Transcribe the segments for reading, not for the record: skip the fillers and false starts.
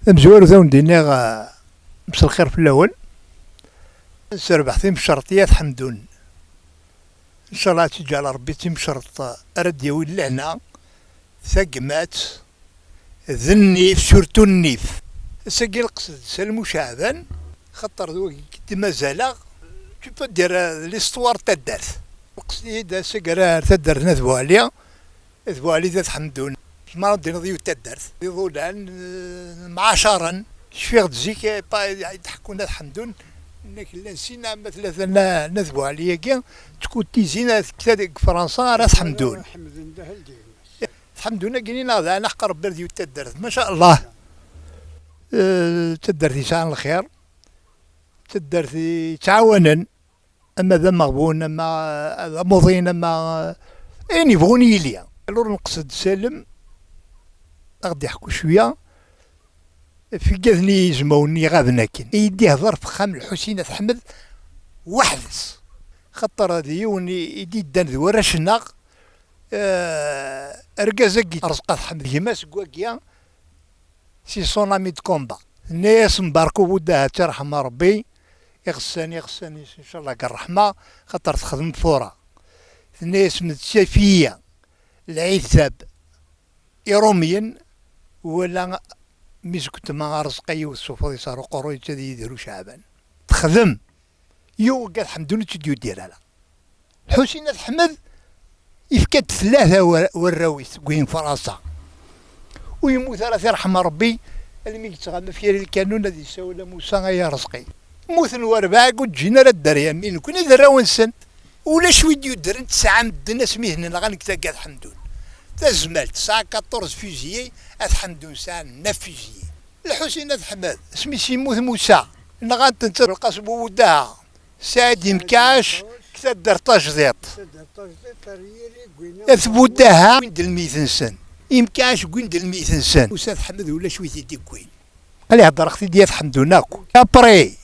مزوار ذا ندينا مس الخير في الأول نسربح ثيم شرطيات حمدون إن شاء الله تجعل ربي ثيم شرط أرد يوي لهنا ثقمات ذنيف سورتو النيف ساقي القصد سلمو شعبان خطر ذوك مازال تبا دير ليستوار تدارت القصد هيدا ساقرا تدارت نذبو عليا ذبو علي ذات حمدون ما ردي نضيو تدارت يظلان معاشرا شفيغ تزيك يضحكون ذات حمدون انك نسينا مثلا نذبو عليا كاع تكون تيزينا كذا فرنسا راس حمدون حمدون كاينين هذا نحقر بردي وتدرت ما شاء الله تدرتي شان الخير تدرتي تعاونا اما ذا مغبون اما مضين اما يعني يبغوني ليا الور نقصد سالم غادي يحكوا شويه في كاذني يزموني غادنا كين يدي هضر في خام الحسين احمد وحدس خطر هذه يوني يدي دان ذوار شناق اركازكي رزقات حمد يماس كواكيا سي سون امي دو كومبا الناس مباركو بودها ترحم ربي يغساني ان شاء الله كالرحمه خاطر تخدم فورا الناس متشافيه العتاب يروميا ولا ميزكت ما رزقي والسوفو يصاروا قروي تدي يديروا شعبان تخدم يو قال حمدون تديو ديرها الحسين احمد يفكت ثلاثة والراويس قوين فرنسا ويموت ثلاثة يرحم ربي اللي يتغنى في الكانون الذي سوى موسى يا رزقي موت الورباع قد جينا للدريا مين كنا دراو نسن ولا شوي ديو درن تسعة مدنا سميهنا غنكتا قاد حمدون تزملت ساعة 14 فيزيي حمدون ساعة 9 فيزيي الحسين احمد سمي سيموت موسى نغانتنتر القصب وداها سعد مكاش كتدر تجديط اثبوداها وين الميتين سن يمكاش وين الميتين سن وساد حمد ولا شويه دي كوين قال لي هضر اختي ديال حمدوناكو ابري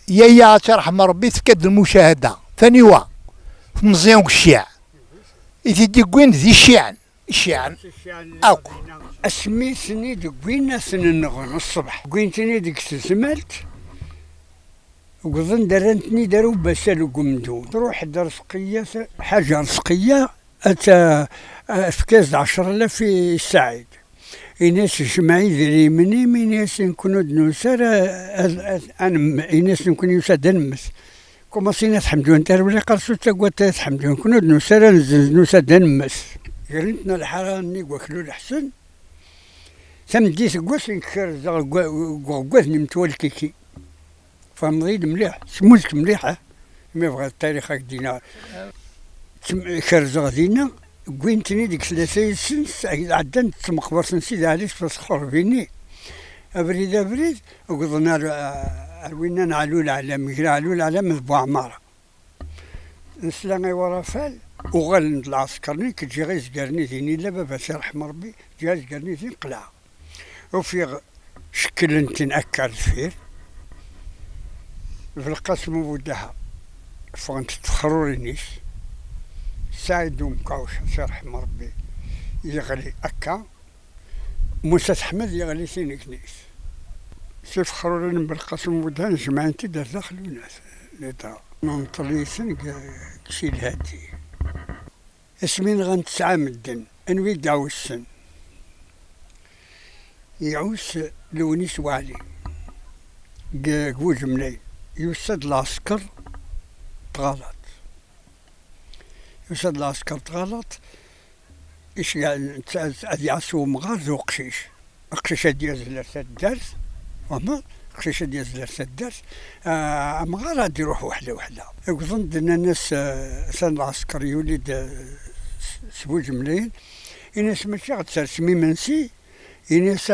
يا ترحم ربي تكد المشاهده ثاني وا في مزيان والشيع يدي كوين ذي الشيعن الشيعن اكو اسمي سني دكوين سنن الصبح كوينتني ديك تزملت وقضن درنتني داروا بسالو قمدون تروح درسقية حاجة رزقية أتا فكاز 10,000 في السعيد إناس جمعي ذري مني من ياس نكونو دنوسار إناس نكون يوساد نمس كما سينا تحمدون تارولي قرصو تاقوى تحمدون كونو دنوسار نوساد نمس قرنتنا الحراني وكلو الحسن ثم ديس قوس نكر قوس نمتوالكيكي فمضيد مليح سموزك مليحة ما يبغى التاريخ هكدينا كرزغ دينا كوينتني ديك 3 سنس عدن تمقبر سنسيد عليك فسخور بيني أبريد وقضنا وين نعلول على مجرى علول على مذبوع عمارة نسلاغي ورا فال وغل العسكرني كتجي غير زقرني ذيني لا بابا يرحم ربي جا زقرني ذين قلعة وفي شكل انت نأكل فيه في القسم ودها فانت تخرورينيش سعيد ومكاوش يرحم ربي يغلي أكا موسى أحمد يغلي ثاني كنيس سيف خرورين بالقسم ودها جماعة دار داخل الناس لتا ننطلي سن كشي الهادي اسمين غنتسعى مدن انوي داو السن يعوس لونيس وعلي قوج مني يوسد العسكر تغلط يوسد العسكر تغلط ايش يعني يعسو مغار ذو قشيش ديال زلرت الدرس وما قشيش ديال زلرت الدرس مغار غادي يروح وحده يظن ان الناس سان العسكر يولد سبوج مليل الناس ماشي غتسرسمي منسي الناس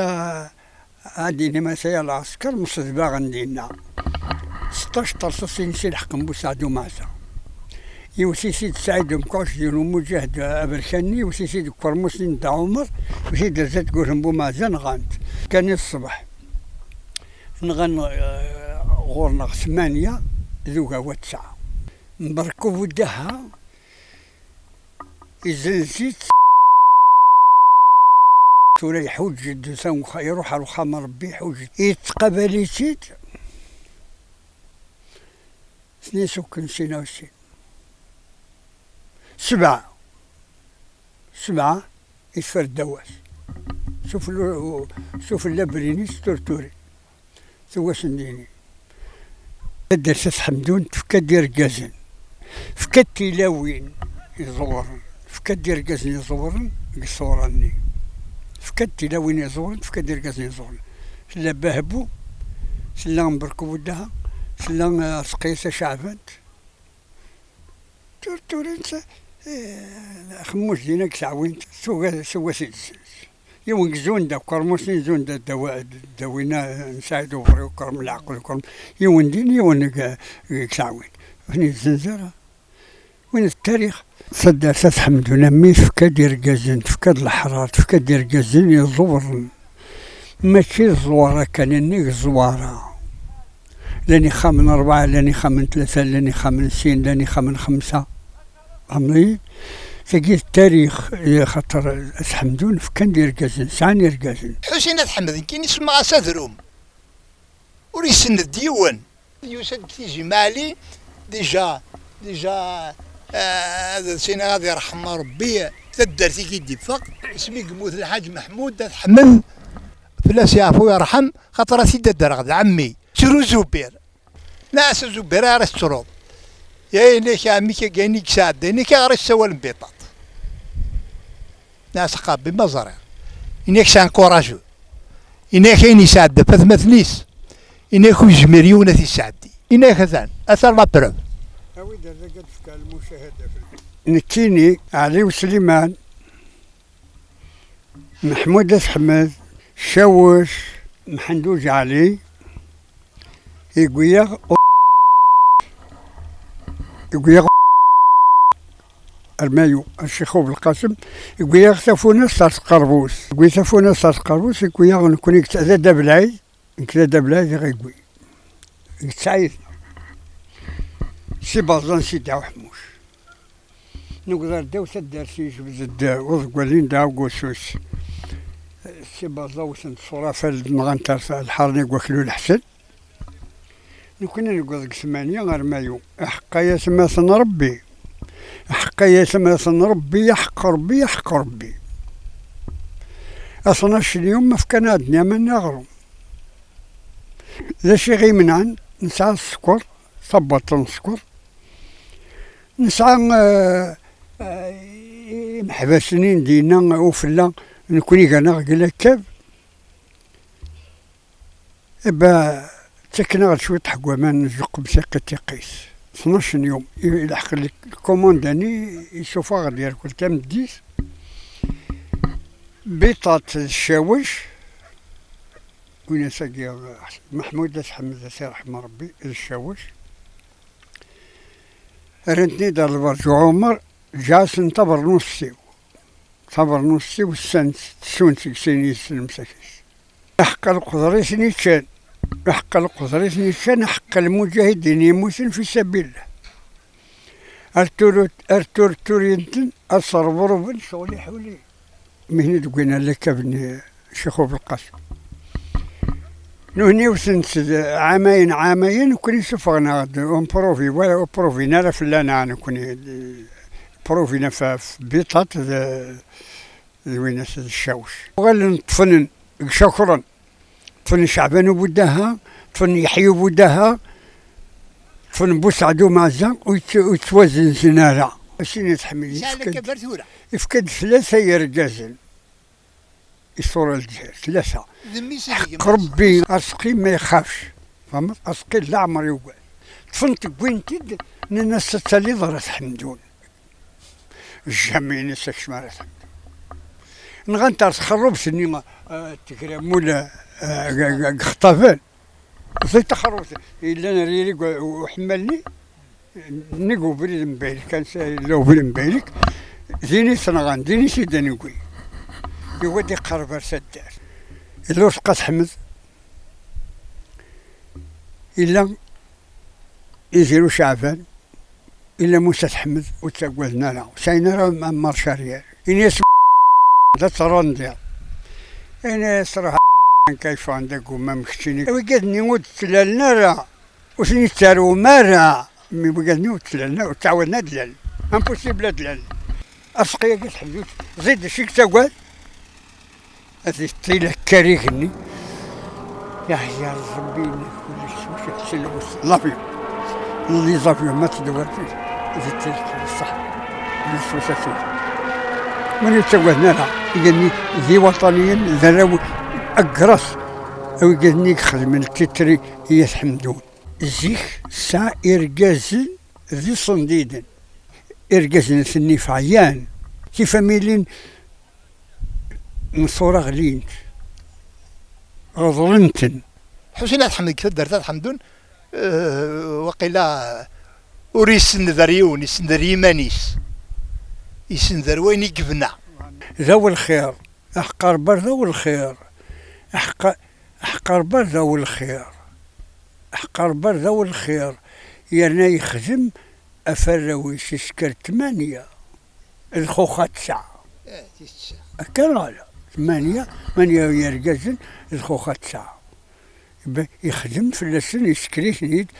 هادي لما سيا العسكر مصدبا غندينا 16 طرصوص ينسي الحق بوسعدو معزة يوسي سيد سعيد مكوش ديالو مجاهد أبركاني وسي سيد كرموسين دا عمر وسي درزات قولهم بو معزة نغانت كان الصبح نغن غورنا 8 ذوقا و9 مبركو ودها إذا نسيت تورا يحوج جدو ثم يروح على الخام ربي يحوج يتقبل يتيت 52 7 يتفر الدواس شوف اللبريني ستورتوري سوا سنديني درس حمدون تفكا دير كازن فكا تيلاوين يزورن فكا دير كازن يزورن يصورني فكا تيلاوين يزورن فكا دير كازن يزورن سلا باهبو سلا مبركو ودها سلا سقيسه شعبانت تورتوري خموش دينك سعوين سوا سيد يوم زون دا كرموسين زون دا داوينا نساعدو بريو كرم العقل كرم يوم دين يوم كسعوين هني الزنزانة وين التاريخ صدر حمدو نمي فكا دير كازن فكا الحرار فكا دير كازن يزور ماشي الزوارة كان اني الزوارة لاني خامن 4 لاني خامن 3 لاني خامن 2 لاني خامن 5 عمري تلقيت التاريخ خاطر حمدون فكان دير كازن سعني ركازن حسين حمد كاين يسمى سادروم وريسن ديوان يوسف كتيجي مالي ديجا هذا سينا غادي يرحم ربي تدرتي كيدي فق اسمي قموت الحاج محمود حمل فلاس يعفو يرحم خاطر سيدي الدرغد عمي شرو زبير ناس زبير راه يا إنك عمي كاينيك سعد إنك غير سوال بيطاط ناس قابي مزرعة إنك سان كوراجو إنك إني سعد فثمثنيس إنك جمريونة سعدي إنك ثان أثر لا بروف أويد الرقد في المشاهدة نكيني علي وسليمان محمود أحمد شوش محندوج علي يقويا المايو الشيخ بالقاسم يقول يغتفونا صارت قربوس يقول يغتفونا صارت قربوس يقول نكون يكتأذى دبلاي يكتأذى دبلاي غيقوي يتسعيد سي بازان سي داو حموش نقدر داو سدار سي جبز الداو وذقوالين داو قوسوس سي بازان وسن صرافة نغنتر الحرني وكلو الحسن نكون نقول لك 8 غير مايو حقا يا سماثن ربي حقا يا سماثن ربي يحق ربي يحق ربي 12 يوم ما فكان الدنيا ما نغرو ذا شي غي منعن نسعى السكر صبط السكر نسعى محبسنين دينا وفلا نكوني كان قال كيف با تكنا غير شويه حكوامان نزق بساقة تقيس 12 يوم يلحق لك الكومونداني يشوفها غادي ياكل تام الديس بيطات الشاوش وين ساقي محمود حمد سي رحمه ربي الشاوش رنتني دار البرج عمر جالس نتبر نص سيو السنس تسون سينيس المساكيس حق القدري سنيتشان حق القدري سنيتشان حق المجاهدين يموتون في سبيل الله ارتور تورينتن الصربر بن شغلي حولي مهني دقينا لك ابن شيخو بالقاسم نهني وسنس عامين كوني سفغنا ونبروفي ولا بروفي نعرف لا انا كوني بروفينا في بيطات وين الشاوش وغال نطفن شكرا طفن شعبان وبداها طفن يحيى وبداها طفن بوسعدو معزة ويتوازن زنارة شنو يتحمل يفقد 3 يرجازن الصورة الجهاز 3 حق ربي أسقي ما يخافش فهمت أسقي لا عمر يوقع طفنت وين تد الناس تسالي ضرت حمدون الجميع نسك شمارة نغنتر تخرب سني تكرم ولا خطافان زي تخرب إلا نريري وحملني نقو بريد مبالك كان لو بريد مبالك زيني سنغان زيني سيداني قوي يودي قرب سدار إلا وسقط حمد إلا يزيرو شعبان إلا موسى حمد وتقولنا له ساينا راه مارشاريال إني لا ترونديا انا صراحه كيف عندك وما مكتشيني وقدني وتلالنا راه وشني تارو مرة مي وقدني وتلالنا وتعاودنا دلال امبوسيبل دلال اسقيا قلت حدود زيد شيك تقول هذه الطيله كاريغني يا ربي كلش واش تسلوس لافيو اللي زافيو ما تدور فيه هذه الطيله صح بالسوساتو من يتسوى هنا قالني ذي وطنيين ذراو اقرص او قالني خدم التتري هي حمدون زيك سا ارجازن ذي صنديدن ارجازن ثني فعيان كيف ميلين مصورة غلينت غضلنتن حسين حمد كثر درت حمدون وقيلا وريسن ذريون يسن ذريمانيس يسن ذروين يقفنا ذو الخير احقر بر ذو الخير احقر بر ذو الخير احقر بر ذو الخير يرنا يخدم افروي سكر 8 الخوخة 9 كان على 8 يرجزن الخوخة 9 يخدم في اللسن يسكريت نيد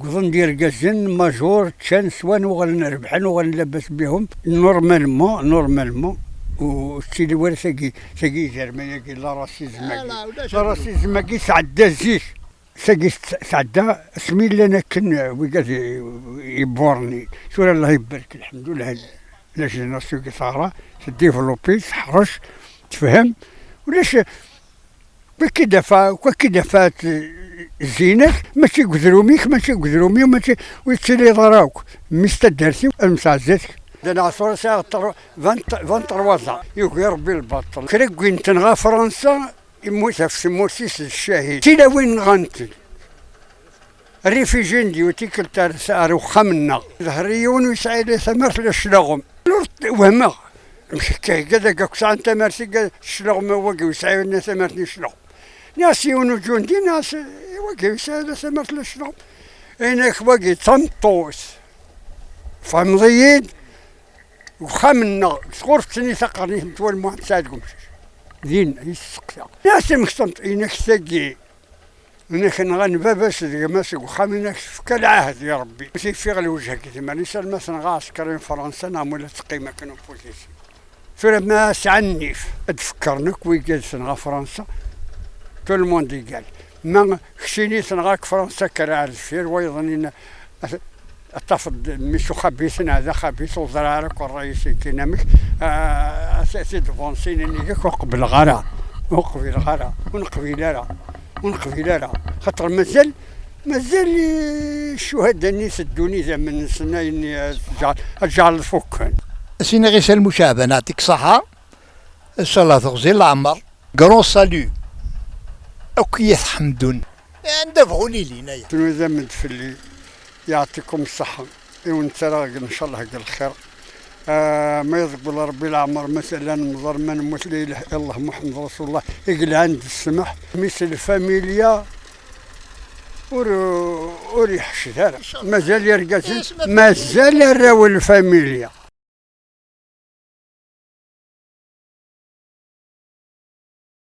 قضن دير جزن ماجور تشان سوان وغنربحن وغنلبس بهم نورمالمون والسيدي ولا ساقي زرما ياكي لا راسي زماكي سعدا زيش ساقي سعدا اسمي لنا كن وقال يبورني شو الله يبارك الحمد لله لا جينيراسيون كي صارا تديفلوبي تحرش تفهم ولاش كي دفات زينك ماشي قدروميك ماشي ويتسلي ضراوك مستدرسي المسعزتك انا عصور ساعه 23 يوكي ربي البطل كريك وين تنغى فرنسا يموت في موسيس الشهيد تيلا وين غنتي الريفيجين ديوتي كلتا سعر وخمنا ظهريون ويسعيد ثمر الشلغم وهما مش كذا كاكسا انت مارسي الشلغم وقي ويسعيد ثمرتني شلغم ناس يونو جوندي ناس وقي ويسعيد ثمرت الشلغم هناك وقي تنطوس فمضيين وخمنا غرفتني ثقرني متول ما تساعدكم دين يسقسا ناس مكتنط هناك ثقي هناك نغنبا باش ماسك وخمنا كالعهد يا ربي ماشي في غير وجهك كيما نسال مثلا عسكريين فرنسا نعمل تقيمه كانوا بوزيسيون فلما سعنيف تفكرنك ويجلس نغا فرنسا تو الموند يقال ما خشيني تنغاك فرنسا كرا الفير ويظنين الطفل مشو خبيثنا هذا خبيث وزرارك والرئيس كينامك اساسي دفونسين نيك وقبل غرا ونقبل لا خاطر مازال الشهداء اللي سدوني زعما سنين رجال الفكان سينا غير المشاهدة نعطيك صحة ان شاء الله تغزي العمر كرون سالو اوكياس حمدون ندافعوني لينا شنو زعما تفلي يعطيكم الصحة وانت ان شاء الله حق الخير ما يقبل ربي العمر مثلا مضر ما نموت لا اله الا الله محمد رسول الله يقل عند السمح مثل الفاميليا وريح شدار مازال يرقص مازال راهو الفاميليا